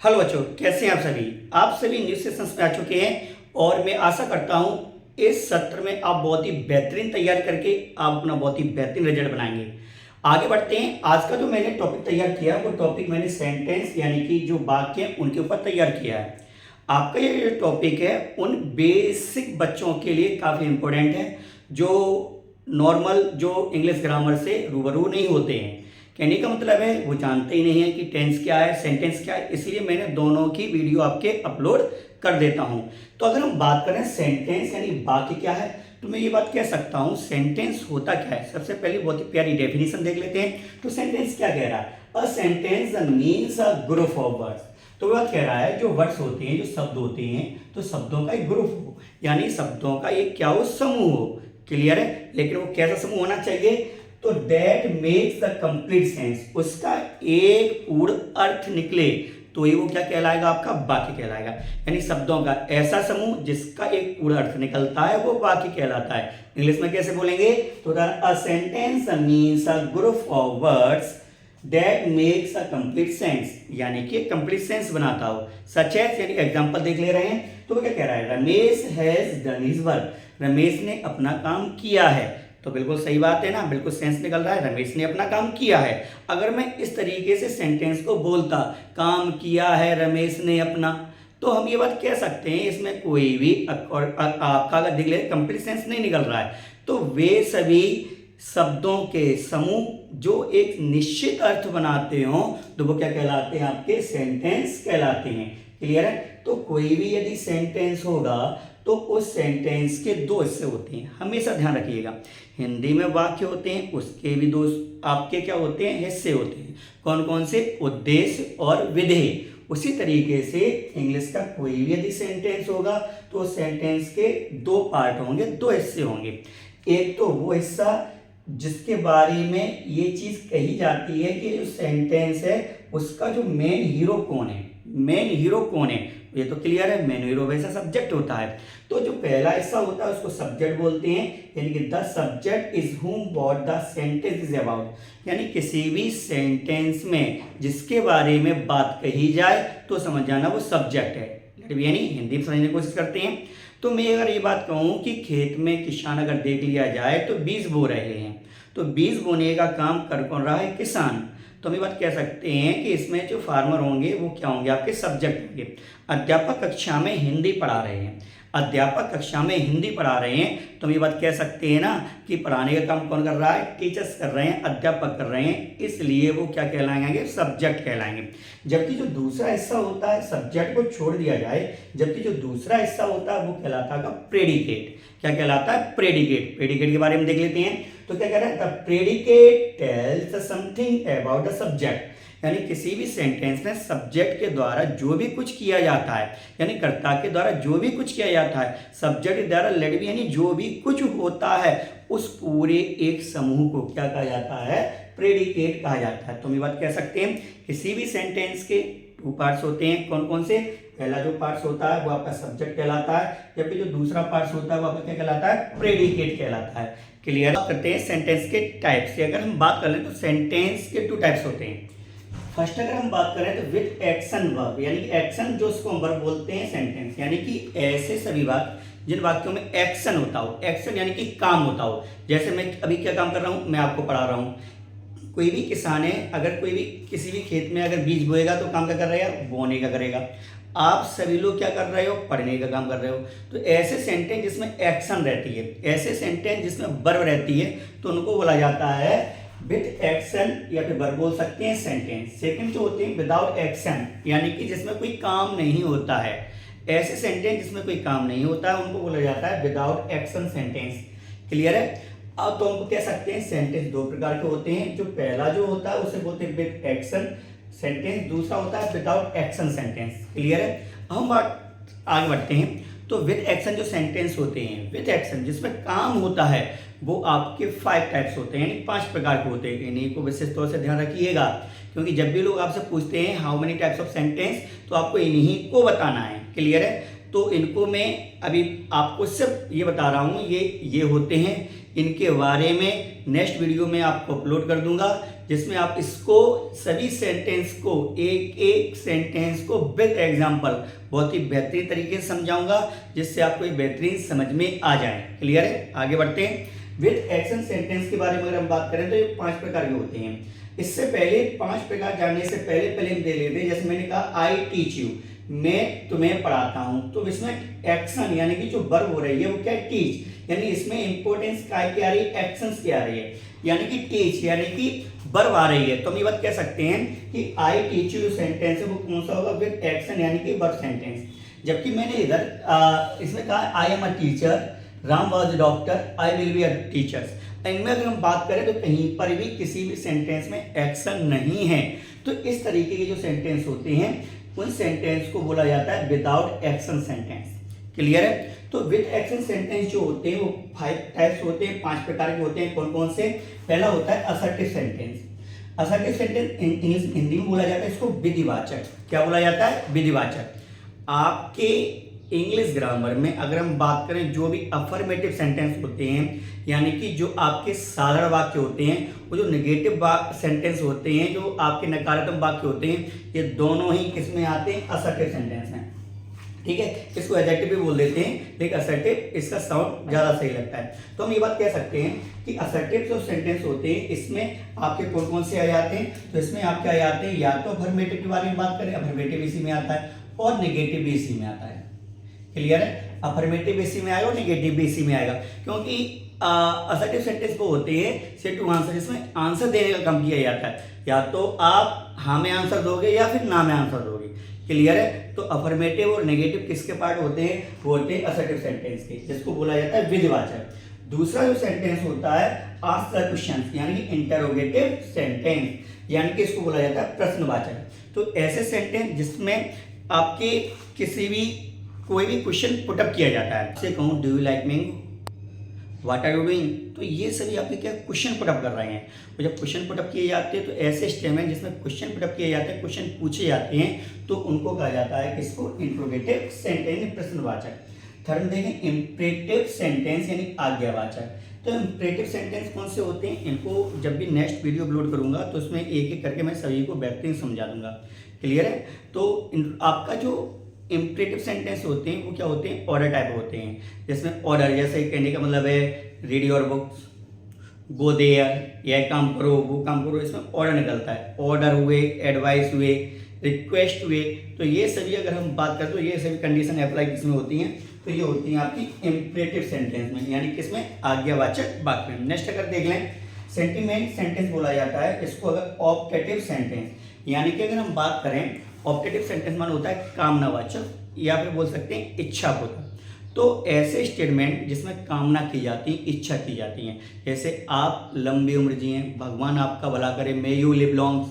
Hello बच्चों, कैसे हैं आप सभी। आप सभी न्यू सेशंस में आ चुके हैं और मैं आशा करता हूं इस सत्र में आप बहुत ही बेहतरीन तैयार करके आप अपना बहुत ही बेहतरीन रिजल्ट बनाएंगे। आगे बढ़ते हैं। आज का जो मैंने टॉपिक तैयार किया वो टॉपिक मैंने सेंटेंस यानी कि जो वाक्य हैं उनके ऊपर तैयार किया है। आपका ये टॉपिक है उन बेसिक बच्चों के लिए काफ़ी इंपॉर्टेंट है जो नॉर्मल जो इंग्लिश ग्रामर से रूबरू नहीं होते हैं। कहने का मतलब है वो जानते ही नहीं है कि टेंस क्या है, सेंटेंस क्या है, इसलिए मैंने दोनों की वीडियो आपके अपलोड कर देता हूं। तो अगर हम बात करें सेंटेंस यानी वाक्य क्या है, तो मैं ये बात कह सकता हूं सेंटेंस होता क्या है। सबसे पहले बहुत ही प्यारी डेफिनेशन देख लेते हैं। तो सेंटेंस क्या कह रहा है? A sentence means a group of words. तो बात कह रहा है जो वर्ड्स होते हैं, जो शब्द होते हैं, तो शब्दों का एक ग्रुप हो, यानी शब्दों का एक क्या हो, समूह हो। क्लियर है? लेकिन वो कैसा समूह होना चाहिए? तो that makes the complete sense, उसका एक पूर्ण अर्थ निकले तो ये वो क्या कहलाएगा, आपका वाक्य कहलाएगा। यानी शब्दों का ऐसा समूह जिसका एक पूर्ण अर्थ निकलता है वो वाक्य कहलाता है। इंग्लिश में कैसे बोलेंगे? तो a sentence means a group of words that makes a complete sense, यानी कि कंप्लीट सेंस बनाता हो। सच एज, यानी एग्जांपल देख ले रहे हैं। तो वो क्या कह रहा है? Ramesh has done his work, Ramesh ने अपना काम किया है। तो बिल्कुल सही बात है ना, बिल्कुल सेंस निकल रहा है, रमेश ने अपना काम किया है। अगर मैं इस तरीके से सेंटेंस को बोलता, काम किया है रमेश ने अपना, तो हम ये बात कह सकते हैं इसमें कोई भी और आपका अगर देख ले कंप्लीट सेंस नहीं निकल रहा है। तो वे सभी शब्दों के समूह जो एक निश्चित अर्थ बनाते हो तो वो क्या कहलाते हैं? आपके सेंटेंस कहलाते हैं। क्लियर है? तो कोई भी यदि सेंटेंस होगा तो उस सेंटेंस के दो हिस्से होते हैं, हमेशा ध्यान रखिएगा। हिंदी में वाक्य होते हैं, उसके भी दो आपके क्या होते हैं? हिस्से होते हैं। कौन कौन से? उद्देश्य और विधेय। उसी तरीके से इंग्लिश का कोई भी यदि सेंटेंस होगा तो सेंटेंस के दो पार्ट होंगे, दो हिस्से होंगे। एक तो वो हिस्सा जिसके बारे में ये चीज कही जाती है कि जो सेंटेंस है उसका जो मेन हीरो कौन है, मेन हीरो कौन है, ये तो क्लियर है। मेन हीरो वैसा सब्जेक्ट होता है। तो जो पहला हिस्सा होता है उसको सब्जेक्ट बोलते हैं, यानी कि द सब्जेक्ट इज हुम what the sentence is about. यानी किसी भी सेंटेंस में जिसके बारे में बात कही जाए तो समझ जाना वो सब्जेक्ट है। यानी हिंदी में समझने की कोशिश करते हैं। तो मैं अगर ये बात कहूँ कि खेत में किसान अगर देख लिया जाए तो बीज बो रहे हैं, तो बीज बोने का काम कर कौन रहा है? किसान। तो हम ये बात कह सकते हैं कि इसमें जो फार्मर होंगे वो क्या होंगे? आपके सब्जेक्ट होंगे। अध्यापक कक्षा में हिंदी पढ़ा रहे हैं, अध्यापक कक्षा में हिंदी पढ़ा रहे हैं, तो हम ये बात कह सकते हैं ना कि पढ़ाने का काम कौन कर रहा है? टीचर्स कर रहे हैं, अध्यापक कर रहे हैं, इसलिए वो क्या कहलाएंगे? सब्जेक्ट कहलाएंगे। जबकि जो दूसरा हिस्सा होता है, सब्जेक्ट को छोड़ दिया जाए, जबकि जो दूसरा हिस्सा होता है वो कहलाता है प्रेडिकेट। क्या कहलाता है? प्रेडिकेट। प्रेडिकेट के बारे में देख लेते हैं। तो क्या कह रहा है? The predicate tells something about the subject, यानी किसी भी सेंटेंस में सब्जेक्ट के द्वारा जो भी कुछ किया जाता है, यानी कर्ता के द्वारा जो भी कुछ किया जाता है, सब्जेक्ट के द्वारा लेड भी, यानी जो भी कुछ होता है उस पूरे एक समूह को क्या कहा जाता है? प्रेडिकेट कहा जाता है। तो हम ये बात कह सकते हैं किसी भी सेंटेंस के टू पार्ट्स होते हैं। कौन कौन से? पहला जो पार्ट्स होता है वो आपका सब्जेक्ट कहलाता है, जबकि जो दूसरा पार्ट्स होता है वो आपका क्या कहलाता है? प्रेडिकेट कहलाता है। क्लियर? करते हैं सेंटेंस के टाइप्स की। अगर हम बात कर लें तो सेंटेंस के टू टाइप्स होते हैं। फर्स्ट अगर हम बात करें तो विद एक्शन वर्ब, यानी एक्शन जो उसको हम वर्ब बोलते हैं सेंटेंस, यानी कि ऐसे सभी वाक्य जिन वाक्यों में एक्शन होता हो। एक्शन यानी कि काम होता हो। जैसे मैं अभी क्या काम कर रहा हूँ? मैं आपको पढ़ा रहा हूँ। कोई भी किसान है, अगर कोई भी किसी भी खेत में अगर बीज बोएगा तो काम क्या कर रहेगा? बोने का करेगा। आप सभी लोग क्या कर रहे हो? पढ़ने का काम कर रहे हो। तो ऐसे सेंटेंस जिसमें एक्शन रहती है, ऐसे सेंटेंस जिसमें वर्ब रहती है, तो उनको बोला जाता है विद एक्शन, या फिर वर्ब बोल सकते हैं सेंटेंस। सेकंड जो होते हैं विदाउट एक्शन, यानी कि जिसमें कोई काम नहीं होता है। ऐसे सेंटेंस जिसमें कोई काम नहीं होता है उनको बोला जाता है विदाउट एक्शन सेंटेंस। क्लियर है? अब तो हम कह सकते हैं सेंटेंस दो प्रकार के होते हैं। जो पहला जो होता है उसे बोलते हैं विद एक्शन सेंटेंस, दूसरा होता है विदाउट एक्शन सेंटेंस। क्लियर है? हम आगे बढ़ते हैं। तो विद एक्शन जो सेंटेंस होते हैं, विद एक्शन जिसमें काम होता है, वो आपके 5 टाइप्स होते हैं, यानी 5 प्रकार के होते हैं। इन्हीं को विशेष तौर से ध्यान रखिएगा, क्योंकि जब भी लोग आपसे पूछते हैं how many types of sentence, तो आपको इन्हीं को बताना है। क्लियर है? तो इनको मैं अभी आपको सिर्फ ये बता रहा हूँ, ये होते हैं इनके बारे में नेक्स्ट वीडियो में आपको अपलोड कर दूंगा, जिसमें आप इसको सभी सेंटेंस को एक एक सेंटेंस को विद एग्जांपल बहुत ही बेहतरीन तरीके से समझाऊंगा, जिससे आपको ये बेहतरीन समझ में आ जाए। क्लियर है? आगे बढ़ते हैं। विद एक्शन सेंटेंस के बारे में अगर हम बात करें तो ये 5 प्रकार के होते हैं। इससे पहले 5 प्रकार जानने से पहले हम दे लेते हैं। जैसे मैंने कहा आई टीच यू, मैं तुम्हें पढ़ाता हूं, तो इसमें एक्शन यानी कि जो वर्ब हो रही है वो क्या है? टीच। यानी इसमें इंपॉर्टेंस क्या आ रही है? एक्शंस की आ रही है, यानी कि टीच यानी कि वर्ब आ रही है। तो हम ये बात कह सकते हैं कि आई टीच यू सेंटेंस है वो कौन सा होगा? विद एक्शन यानी कि वर्ब सेंटेंस। जबकि मैंने इधर इसमें कहा I am a teacher, Ram was a doctor, I will be a teacher. इनमें अगर हम बात करें तो कहीं पर भी किसी भी सेंटेंस में एक्शन नहीं है। तो इस तरीके के जो सेंटेंस होते हैं उन सेंटेंस को बोला जाता है विदाउट एक्शन सेंटेंस। क्लियर है? तो विद एक्शन सेंटेंस जो होते हैं वो 5 टाइप्स होते हैं, 5 प्रकार के होते हैं। कौन कौन से? पहला होता है assertive sentence. Assertive sentence English Hindi में बोला जाता है इसको विधिवाचक। क्या बोला जाता है? विधिवाचक। आपके इंग्लिश ग्रामर में अगर हम बात करें जो भी अफर्मेटिव सेंटेंस होते हैं, यानी कि जो आपके साधारण वाक्य होते हैं, वो जो नेगेटिव सेंटेंस होते हैं, जो आपके नकारात्मक वाक्य होते हैं, ये दोनों ही किसमें आते हैं? असर्टिव सेंटेंस में। ठीक है, इसको एडजेक्टिव भी बोल देते हैं, लेकिन असर्टिव इसका साउंड ज्यादा सही लगता है। तो हम ये बात कह सकते हैं कि असर्टिव जो सेंटेंस होते हैं इसमें आपके कौन कौन से आ जाते हैं? तो इसमें आपके आ जाते हैं, या तो अफर्मेटिव के बारे में बात करें, अफर्मेटिव इसी में आता है, और नेगेटिव भी इसी में आता है। क्लियर है? अफर्मेटिव इसी में आएगा और नेगेटिव भी इसी में आएगा, क्योंकि असर्टिव सेंटेंस वो होते हैं से टू आंसर, जिसमें आंसर देने का काम किया जाता है। या तो आप हाँ में आंसर दोगे या फिर ना में आंसर दोगे। क्लियर है? तो अफर्मेटिव और नेगेटिव किसके पार्ट होते हैं? वो होते हैं असर्टिव सेंटेंस के, जिसको बोला जाता है विधिवाचक। दूसरा जो सेंटेंस होता है आस्क द क्वेश्चन, यानी कि इंटरोगेटिव सेंटेंस, यानी कि इसको बोला जाता है प्रश्नवाचक। तो ऐसे सेंटेंस जिसमें आपके किसी भी कोई भी क्वेश्चन पुटअप किया जाता है। जैसे कहूँ do you like mango, what are you doing, तो ये सभी आपके क्या क्वेश्चन पुटअप कर रहे हैं। और जब क्वेश्चन पुटअप किए जाते हैं तो ऐसे स्टेटमेंट जिसमें क्वेश्चन पुटअप किए जाते हैं, क्वेश्चन पूछे जाते हैं, तो उनको कहा जाता है किसको? इंट्रोगेटिव सेंटेंस, प्रश्नवाचक। थर्ड देखें इंपरेटिव सेंटेंस यानी आज्ञावाचक। तो इंपरेटिव सेंटेंस कौन से होते हैं? इनको जब भी नेक्स्ट वीडियो अपलोड करूंगा तो उसमें एक एक करके मैं सभी को बेहतरीन समझा दूंगा। क्लियर है? तो आपका जो इंपरेटिव सेंटेंस होते हैं वो क्या होते हैं? ऑर्डर टाइप होते हैं, जिसमें ऑर्डर, जैसे कहने का मतलब है read your books, go there, यह काम करो, वो काम करो, इसमें ऑर्डर निकलता है। ऑर्डर हुए, एडवाइस हुए, रिक्वेस्ट हुए, तो ये सभी अगर हम बात करें तो ये सभी कंडीशन अप्लाई किसमें होती हैं? तो ये होती हैं आपकी इंपरेटिव सेंटेंस में, यानी किसमें? आज्ञावाचक वाक्य में। नेक्स्ट अगर देख लें सेंटिमेंट सेंटेंस बोला जाता है इसको, अगर ऑप्टेटिव सेंटेंस, यानी कि अगर हम बात करें ऑप्टेटिव सेंटेंस मान होता है कामनावाचक, या फिर बोल सकते हैं इच्छापूर्वक। तो ऐसे स्टेटमेंट जिसमें कामना की जाती है, इच्छा की जाती है, जैसे आप लंबी उम्र जिए, भगवान आपका भला करे, may you live long.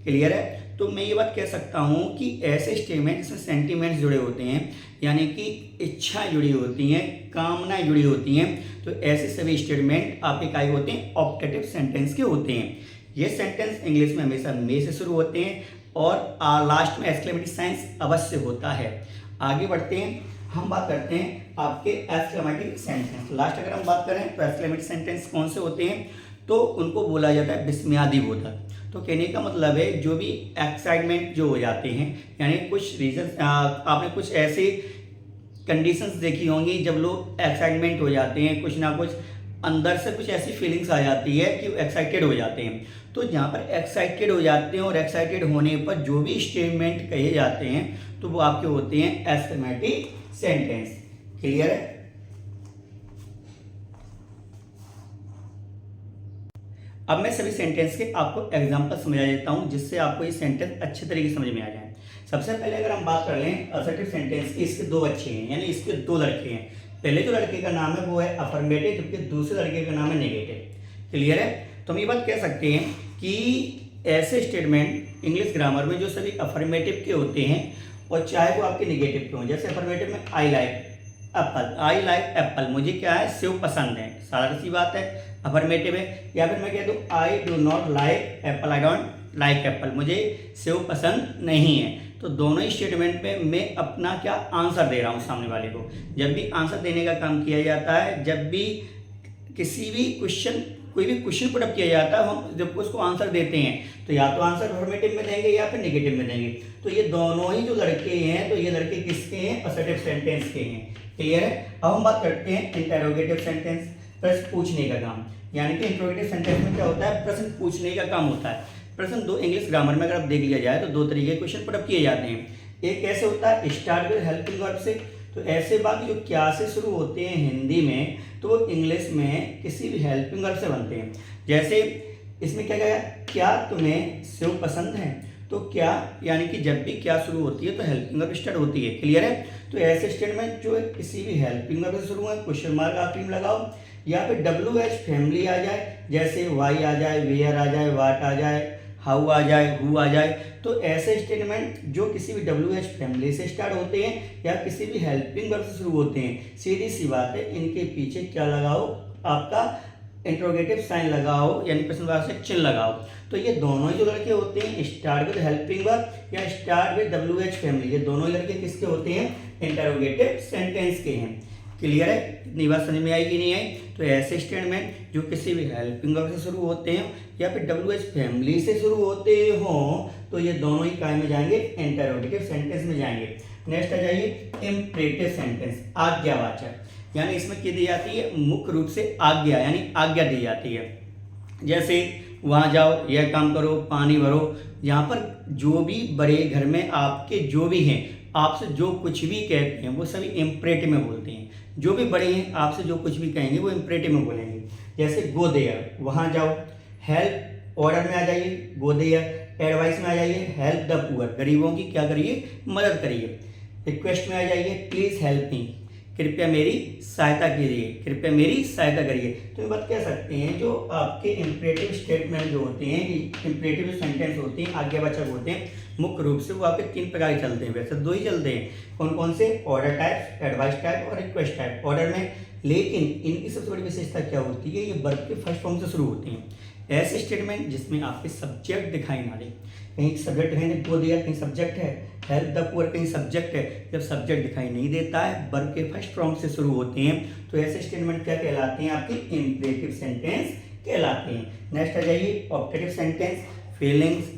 Clear है? तो मैं ये बात कह सकता हूँ कि ऐसे स्टेटमेंट जिसमें सेंटीमेंट्स जुड़े होते हैं, यानी कि इच्छा जुड़ी होती हैं, कामना जुड़ी होती हैं, तो ऐसे सभी स्टेटमेंट आपके क्या होते हैं? ऑप्टेटिव सेंटेंस के होते हैं। ये सेंटेंस इंग्लिश में हमेशा मे से शुरू होते हैं और लास्ट में एक्सक्लेमेटरी साइंस अवश्य होता है। आगे बढ़ते हैं, हम बात करते हैं आपके एक्सक्लेमेटरी सेंटेंस। लास्ट अगर हम बात करें तो एक्सक्लेमेटरी सेंटेंस कौन से होते हैं? तो उनको बोला जाता है विस्मयादिबोधक। तो कहने का मतलब है जो भी एक्साइटमेंट जो हो जाते हैं, यानी कुछ रीजन, आपने कुछ ऐसी कंडीशंस देखी होंगी जब लोग एक्साइटमेंट हो जाते हैं, कुछ ना कुछ अंदर से कुछ ऐसी फीलिंग्स आ जाती है कि वो एक्साइटेड हो जाते हैं। तो जहाँ पर एक्साइटेड हो जाते हैं और एक्साइटेड होने पर जो भी स्टेटमेंट कहे जाते हैं तो वो आपके होते हैं एक्सक्लेमेटरी सेंटेंस। क्लियर है? अब मैं सभी सेंटेंस के आपको एग्जांपल समझा देता हूं, जिससे आपको ये सेंटेंस अच्छे तरीके से समझ में आ जाए। सबसे पहले अगर हम बात कर लें असर्टिव सेंटेंस की, इसके 2 बच्चे हैं, यानी इसके 2 लड़के हैं। पहले जो लड़के का नाम है वो है अफर्मेटिव, जबकि दूसरे लड़के का नाम है नेगेटिव। क्लियर है? तो हम ये बात कह सकते हैं कि ऐसे स्टेटमेंट इंग्लिश ग्रामर में जो सभी अफर्मेटिव के होते हैं और चाहे वो आपके नेगेटिव के हों, जैसे अफर्मेटिव में I like Apple, I like Apple, मुझे क्या है? सेव पसंद है, साधारण सी बात है, अफर्मेटिव है। या फिर मैं कह दूँ I do not like Apple, I don't like Apple, मुझे सेव पसंद नहीं है। तो दोनों ही स्टेटमेंट में मैं अपना क्या आंसर दे रहा हूँ सामने वाले को। जब भी आंसर देने का काम किया जाता है, जब भी किसी भी क्वेश्चन, कोई भी क्वेश्चन पुट अप किया जाता है, हम जब उसको आंसर देते हैं तो या तो आंसर अफर्मेटिव में देंगे या फिर नेगेटिव में देंगे। तो ये दोनों ही जो लड़के हैं, तो ये लड़के किसके हैं? असर्टिव सेंटेंस के हैं। क्लियर है? अब हम बात करते हैं इंटरोगेटिव सेंटेंस, प्रश्न पूछने का काम। यानी कि इंटरोगेटिव सेंटेंस में क्या होता है? प्रश्न पूछने का काम होता है। प्रश्न दो इंग्लिश ग्रामर में अगर आप देख लिया जाए तो दो तरीके के क्वेश्चन पुट अप किए जाते हैं। एक कैसे होता है? स्टार्ट विद हेल्पिंग वर्ब से। तो ऐसे वाक्य जो क्या से शुरू होते हैं हिंदी में, तो वो इंग्लिश में किसी भी हेल्पिंग वर्ब से बनते हैं। जैसे इसमें क्या कहा? क्या तुम्हें सेव पसंद है? तो क्या यानी कि जब भी क्या शुरू होती है तो हेल्पिंग वर्ब स्टार्ट होती है। क्लियर है? तो ऐसे स्टेटमेंट जो है किसी भी हेल्पिंग वर्ब से शुरू है, क्वेश्चन मार्क आखिरी में लगाओ, या फिर WH फैमिली आ जाए, जैसे वाई आ जाए, वेयर आ जाए, वाट आ जाए, हाउ आ जाए, हु आ जाए। तो ऐसे स्टेटमेंट जो किसी भी WH फैमिली से स्टार्ट होते हैं या किसी भी हेल्पिंग वर्ब से शुरू होते हैं, सीधी सी बात है, इनके पीछे क्या लगाओ? आपका इंट्रोगेटिव साइन लगाओ, यानी प्रश्नवाचक चिन्ह लगाओ। तो ये दोनों ही जो लड़के होते हैं, स्टार्ट विद हेल्पिंग वर्ब या स्टार्ट विद WH फैमिली, ये दोनों ही लड़के किसके होते हैं? इंटरोगेटिव सेंटेंस के हैं। क्लियर है? इतनी बात समझ में आई कि नहीं आई? तो ऐसे स्टेटमेंट जो किसी भी हेल्पिंग वर्ब से शुरू होते हैं या फिर WH फैमिली से शुरू होते हों, तो ये दोनों ही काय में जाएंगे? इंटरोगेटिव सेंटेंस में जाएंगे। नेक्स्ट आ जाइए इंपरेटिव सेंटेंस, आज्ञावाचक। यानी इसमें क्या दी जाती है? मुख्य रूप से आज्ञा, यानी आज्ञा दी जाती है। जैसे वहाँ जाओ, यह काम करो, पानी भरो। यहाँ पर जो भी बड़े घर में आपके जो भी हैं, आपसे जो कुछ भी कहते हैं वो सभी इंपरेटिव में बोलते हैं। जो भी बड़े हैं आपसे जो कुछ भी कहेंगे वो इंपरेटिव में बोलेंगे। जैसे गो देयर, वहाँ जाओ। हेल्प, ऑर्डर में आ जाइए, गो देयर। एडवाइस में आ जाइए, हेल्प द पुअर, गरीबों की क्या करिए? मदद करिए। रिक्वेस्ट में आ जाइए, प्लीज हेल्प मी, कृपया मेरी सहायता कीजिए, कृपया मेरी सहायता करिए। तो ये बात कह सकते हैं जो आपके इंपरेटिव स्टेटमेंट जो होते हैं, इंपरेटिव सेंटेंस होते हैं, आज्ञावाचक होते हैं, मुख्य रूप से वो आपके तीन प्रकार के चलते हैं। वैसे दो ही चलते हैं, कौन कौन से? ऑर्डर टाइप, एडवाइस टाइप और रिक्वेस्ट टाइप। ऑर्डर में, लेकिन इनकी सबसे बड़ी विशेषता क्या होती है? ये वर्ब के फर्स्ट फॉर्म से शुरू होते हैं। ऐसे स्टेटमेंट जिसमें आपके सब्जेक्ट दिखाई ना दे, कहीं सब्जेक्ट है, गो देयर कहीं सब्जेक्ट है, हेल्प द पुअर कहीं सब्जेक्ट है। जब सब्जेक्ट दिखाई नहीं देता है, वर्ब के फर्स्ट फॉर्म से शुरू होते हैं, तो ऐसे स्टेटमेंट क्या कहलाते हैं? आपके इंपरेटिव सेंटेंस कहलाते हैं। नेक्स्ट आ जाइए ऑब्जेक्टिव सेंटेंस, फीलिंग्स,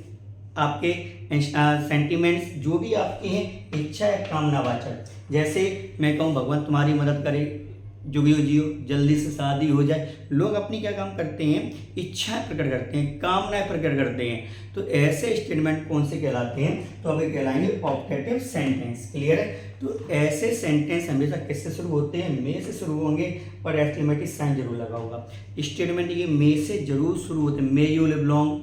आपके सेंटिमेंट्स जो भी आपके हैं, इच्छा या कामनावाचक। जैसे मैं कहूँ भगवान तुम्हारी मदद करे, जुगियो जियो, जल्दी से शादी हो जाए। लोग अपनी क्या काम करते हैं? इच्छाएं प्रकट करते हैं, कामनाएं प्रकट करते हैं। तो ऐसे स्टेटमेंट कौन से कहलाते हैं? तो अभी कहलाएंगे ऑब्जेक्टिव सेंटेंस। क्लियर है? तो ऐसे सेंटेंस हमेशा किससे शुरू होते हैं? मे से शुरू होंगे और एक्सक्लेमेटिव साइन जरूर लगा होगा। स्टेटमेंट ये मे से जरूर शुरू होते हैं। May you live long,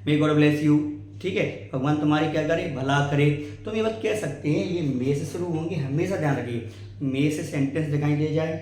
may God bless you, ठीक है, भगवान तुम्हारी क्या करे? भला करे। तो हम ये बात कह सकते हैं ये मे से शुरू होंगे, हमेशा ध्यान रखिए। मे से सेंटेंस दिखाई दे जाए,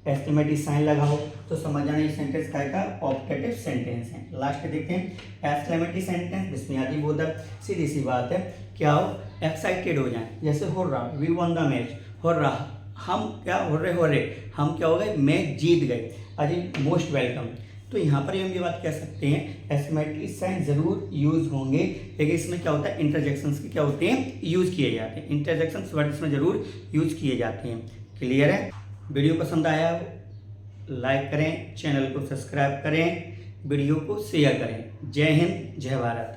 एक्सक्लेमेटिव साइन लगाओ, तो समझ जाना ये सेंटेंस का ऑब्जेक्टिव सेंटेंस है। लास्ट में देखते हैं एक्सक्लेमेटिव सेंटेंस, विस्मयादि बोधक। सीधी सी बात है, क्या हो? एक्साइटेड हो जाए, जैसे हो रहा, वी वन द मैच, हो रहा, हम क्या हो रहे, हम क्या हो गए? मैच जीत गए, अजी मोस्ट वेलकम। तो यहाँ पर हम ये बात कह सकते हैं एक्सक्लेमेटरी साइन जरूर यूज होंगे, लेकिन इसमें क्या होता है? इंटरजेक्शंस के क्या होते हैं? यूज किए जाते हैं। इंटरजेक्शंस वर्ड इसमें जरूर यूज किए जाते हैं। क्लियर है? वीडियो पसंद आया हो लाइक करें, चैनल को सब्सक्राइब करें, वीडियो को शेयर करें। जय हिंद, जय भारत।